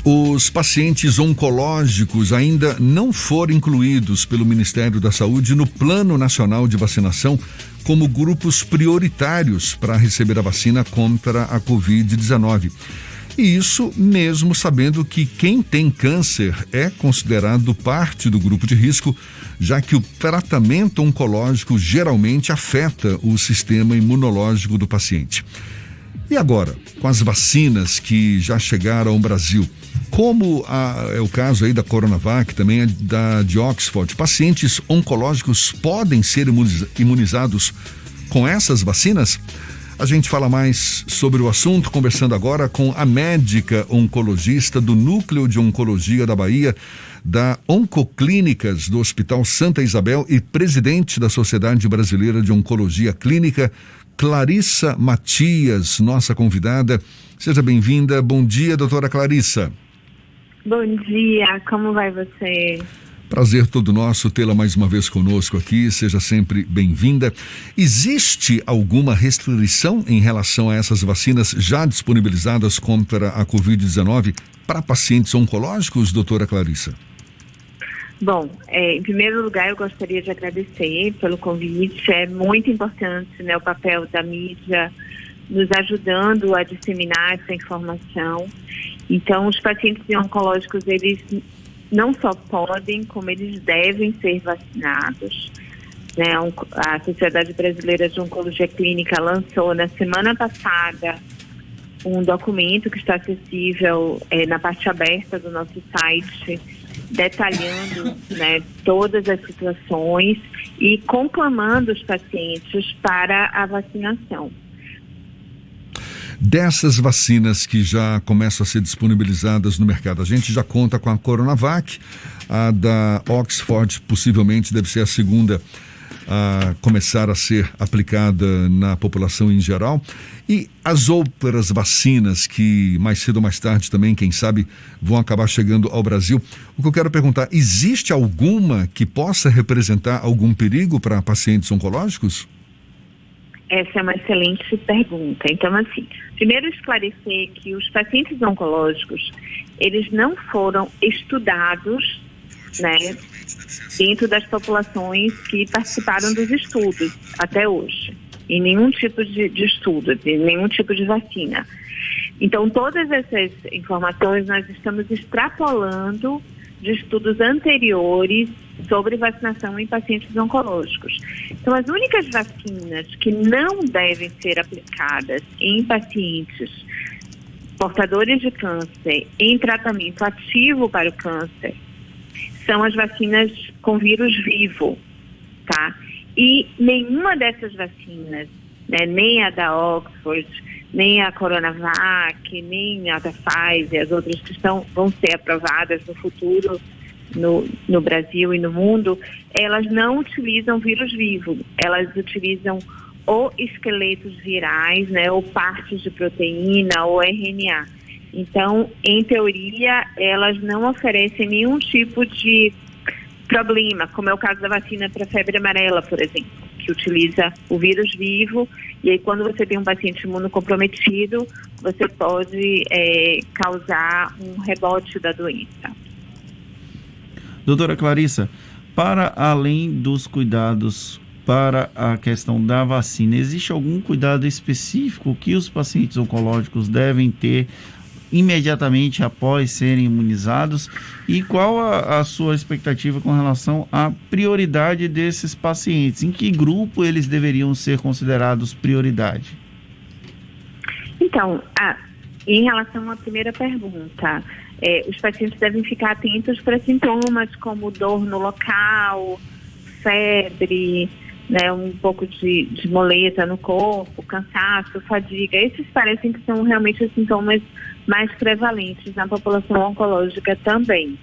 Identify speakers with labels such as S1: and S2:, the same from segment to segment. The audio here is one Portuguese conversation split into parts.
S1: Os pacientes oncológicos ainda não foram incluídos pelo Ministério da Saúde no Plano Nacional de Vacinação como grupos prioritários para receber a vacina contra a Covid-19. E isso mesmo sabendo que quem tem câncer é considerado parte do grupo de risco, já que o tratamento oncológico geralmente afeta o sistema imunológico do paciente. E agora, com as vacinas que já chegaram ao Brasil, como é o caso aí da Coronavac, também de Oxford, pacientes oncológicos podem ser imunizados com essas vacinas? A gente fala mais sobre o assunto conversando agora com a médica oncologista do Núcleo de Oncologia da Bahia, da Oncoclínicas do Hospital Santa Isabel e presidente da Sociedade Brasileira de Oncologia Clínica, Clarissa Matias, nossa convidada. Seja bem-vinda. Bom dia, doutora Clarissa.
S2: Bom dia, como vai você?
S1: Prazer todo nosso tê-la mais uma vez conosco aqui, seja sempre bem-vinda. Existe alguma restrição em relação a essas vacinas já disponibilizadas contra a Covid-19 para pacientes oncológicos, doutora Clarissa?
S2: Bom, em primeiro lugar eu gostaria de agradecer pelo convite. É muito importante, né, o papel da mídia nos ajudando a disseminar essa informação. Então, os pacientes oncológicos, eles não só podem, como eles devem ser vacinados, né? A Sociedade Brasileira de Oncologia Clínica lançou na semana passada um documento que está acessível na parte aberta do nosso site, detalhando, né, todas as situações e conclamando os pacientes para a vacinação.
S1: Dessas vacinas que já começam a ser disponibilizadas no mercado, a gente já conta com a Coronavac, a da Oxford possivelmente deve ser a segunda a começar a ser aplicada na população em geral, e as outras vacinas que mais cedo ou mais tarde também, quem sabe, vão acabar chegando ao Brasil. O que eu quero perguntar, existe alguma que possa representar algum perigo para pacientes oncológicos?
S2: Essa é uma excelente pergunta. Então, assim, primeiro esclarecer que os pacientes oncológicos, eles não foram estudados, né, dentro das populações que participaram dos estudos até hoje, em nenhum tipo de estudo, de nenhum tipo de vacina. Então, todas essas informações nós estamos extrapolando de estudos anteriores sobre vacinação em pacientes oncológicos. Então, as únicas vacinas que não devem ser aplicadas em pacientes portadores de câncer em tratamento ativo para o câncer são as vacinas com vírus vivo, tá? E nenhuma dessas vacinas, né, nem a da Oxford, nem a Coronavac, nem a da Pfizer, as outras que vão ser aprovadas no futuro no Brasil e no mundo, elas não utilizam vírus vivo, elas utilizam ou esqueletos virais, né, ou partes de proteína ou RNA. Então, em teoria, elas não oferecem nenhum tipo de problema, como é o caso da vacina para febre amarela, por exemplo, que utiliza o vírus vivo, e aí quando você tem um paciente imunocomprometido, você pode causar um rebote da doença.
S3: Doutora Clarissa, para além dos cuidados para a questão da vacina, existe algum cuidado específico que os pacientes oncológicos devem ter imediatamente após serem imunizados? E qual a sua expectativa com relação à prioridade desses pacientes? Em que grupo eles deveriam ser considerados prioridade?
S2: Então, em relação à primeira pergunta, os pacientes devem ficar atentos para sintomas como dor no local, febre, né, um pouco de moleza no corpo, cansaço, fadiga. Esses parecem que são realmente os sintomas mais prevalentes na população oncológica também.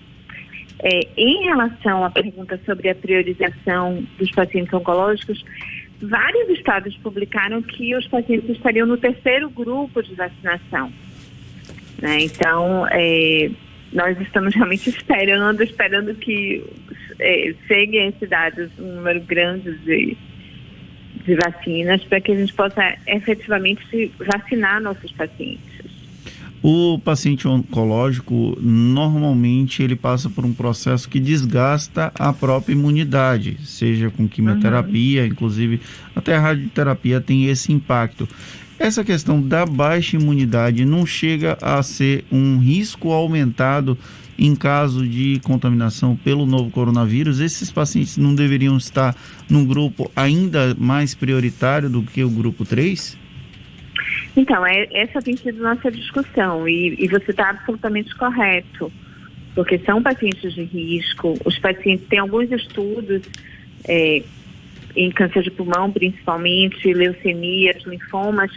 S2: Em relação à pergunta sobre a priorização dos pacientes oncológicos, vários estados publicaram que os pacientes estariam no terceiro grupo de vacinação, né? Então, nós estamos realmente esperando que cheguem a cidades um número grande de vacinas para que a gente possa efetivamente vacinar nossos pacientes.
S3: O paciente oncológico, normalmente, ele passa por um processo que desgasta a própria imunidade, seja com quimioterapia, inclusive até a radioterapia tem esse impacto. Essa questão da baixa imunidade não chega a ser um risco aumentado em caso de contaminação pelo novo coronavírus? Esses pacientes não deveriam estar num grupo ainda mais prioritário do que o grupo 3?
S2: Então, essa tem sido nossa discussão e você está absolutamente correto, porque são pacientes de risco. Os pacientes, tem alguns estudos em câncer de pulmão, principalmente, leucemias, linfomas,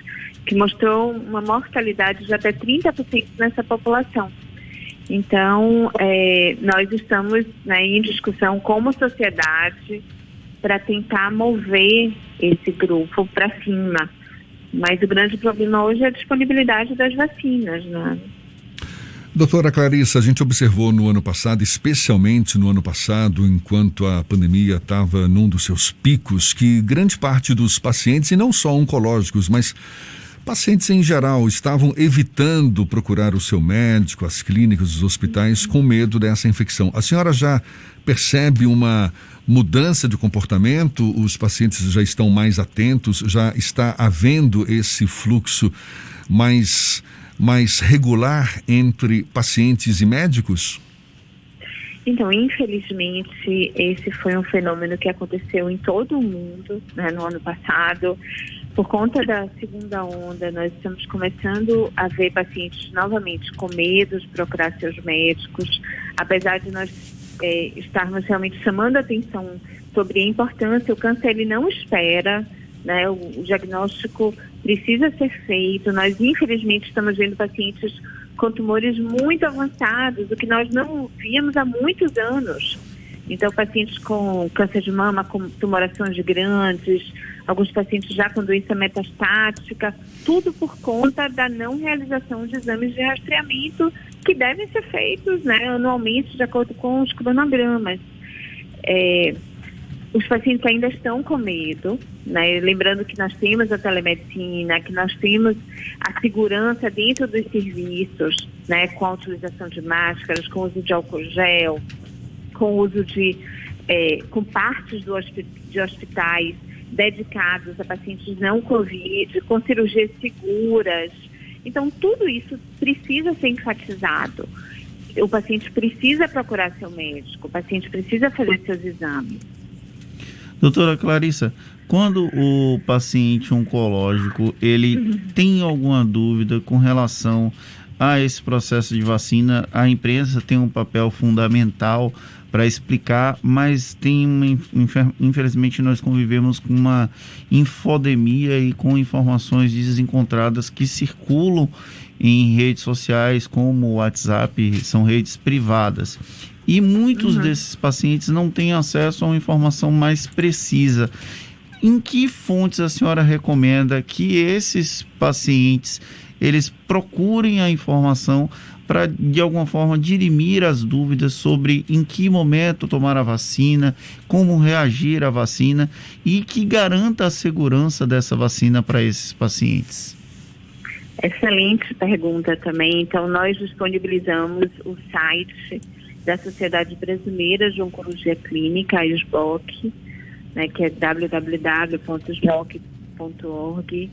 S2: que mostrou uma mortalidade de até 30% nessa população. Então, nós estamos, né, em discussão como sociedade para tentar mover esse grupo para cima. Mas o grande problema hoje é a disponibilidade das vacinas, né?
S1: Doutora Clarissa, a gente observou no ano passado, especialmente no ano passado, enquanto a pandemia estava num dos seus picos, que grande parte dos pacientes, e não só oncológicos, mas pacientes em geral, estavam evitando procurar o seu médico, as clínicas, os hospitais, com medo dessa infecção. A senhora já percebe uma mudança de comportamento? Os pacientes já estão mais atentos? Já está havendo esse fluxo mais regular entre pacientes e médicos?
S2: Então, infelizmente, esse foi um fenômeno que aconteceu em todo o mundo, né, no ano passado. Por conta da segunda onda, nós estamos começando a ver pacientes novamente com medo de procurar seus médicos, apesar de nós estarmos realmente chamando a atenção sobre a importância. O câncer, ele não espera, né? O diagnóstico precisa ser feito. Nós, infelizmente, estamos vendo pacientes com tumores muito avançados, o que nós não víamos há muitos anos. Então, pacientes com câncer de mama, com tumorações grandes, alguns pacientes já com doença metastática, tudo por conta da não realização de exames de rastreamento que devem ser feitos, né, anualmente, de acordo com os cronogramas. Os pacientes ainda estão com medo, né? Lembrando que nós temos a telemedicina, que nós temos a segurança dentro dos serviços, né? Com a utilização de máscaras, com o uso de álcool gel, com o uso com partes de hospitais dedicados a pacientes não Covid, com cirurgias seguras. Então, tudo isso precisa ser enfatizado. O paciente precisa procurar seu médico, o paciente precisa fazer seus exames.
S3: Doutora Clarissa, quando o paciente oncológico ele tem alguma dúvida com relação a esse processo de vacina, a imprensa tem um papel fundamental para explicar, mas infelizmente nós convivemos com uma infodemia e com informações desencontradas que circulam em redes sociais como o WhatsApp, são redes privadas. E muitos desses pacientes não têm acesso a uma informação mais precisa. Em que fontes a senhora recomenda que esses pacientes eles procurem a informação para, de alguma forma, dirimir as dúvidas sobre em que momento tomar a vacina, como reagir à vacina e que garanta a segurança dessa vacina para esses pacientes?
S2: Excelente pergunta também. Então, nós disponibilizamos o site da Sociedade Brasileira de Oncologia Clínica, a SBOC, né, que é www.sboc.org.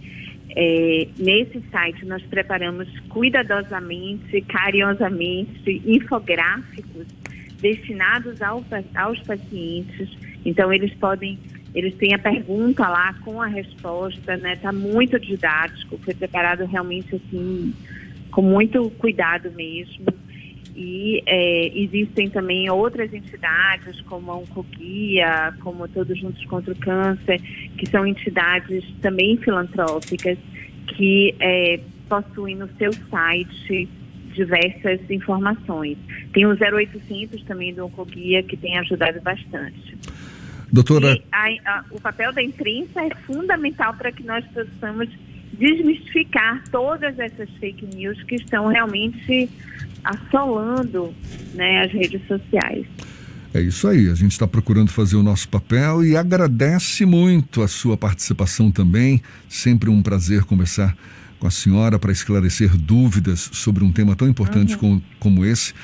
S2: Nesse site nós preparamos cuidadosamente, carinhosamente, infográficos destinados aos pacientes. Então eles têm a pergunta lá com a resposta, né? Tá muito didático, foi preparado realmente assim, com muito cuidado mesmo. E existem também outras entidades, como a Oncoguia, como Todos Juntos contra o Câncer, que são entidades também filantrópicas, que possuem no seu site diversas informações. Tem o 0800 também do Oncoguia, que tem ajudado bastante.
S1: Doutora...
S2: E o papel da imprensa é fundamental para que nós possamos desmistificar todas essas fake news que estão realmente assolando, né, as redes sociais.
S1: É isso aí, a gente está procurando fazer o nosso papel e agradece muito a sua participação também. Sempre um prazer conversar com a senhora para esclarecer dúvidas sobre um tema tão importante como esse.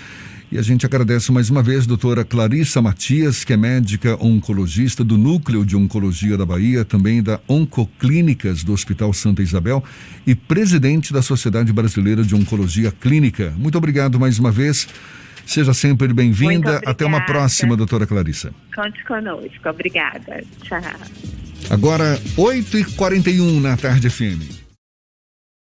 S1: E a gente agradece mais uma vez, doutora Clarissa Matias, que é médica oncologista do Núcleo de Oncologia da Bahia, também da Oncoclínicas do Hospital Santa Isabel e presidente da Sociedade Brasileira de Oncologia Clínica. Muito obrigado mais uma vez. Seja sempre bem-vinda. Até uma próxima, doutora Clarissa.
S2: Conte conosco. Obrigada. Tchau.
S1: Agora, 8h41 na Tarde FM.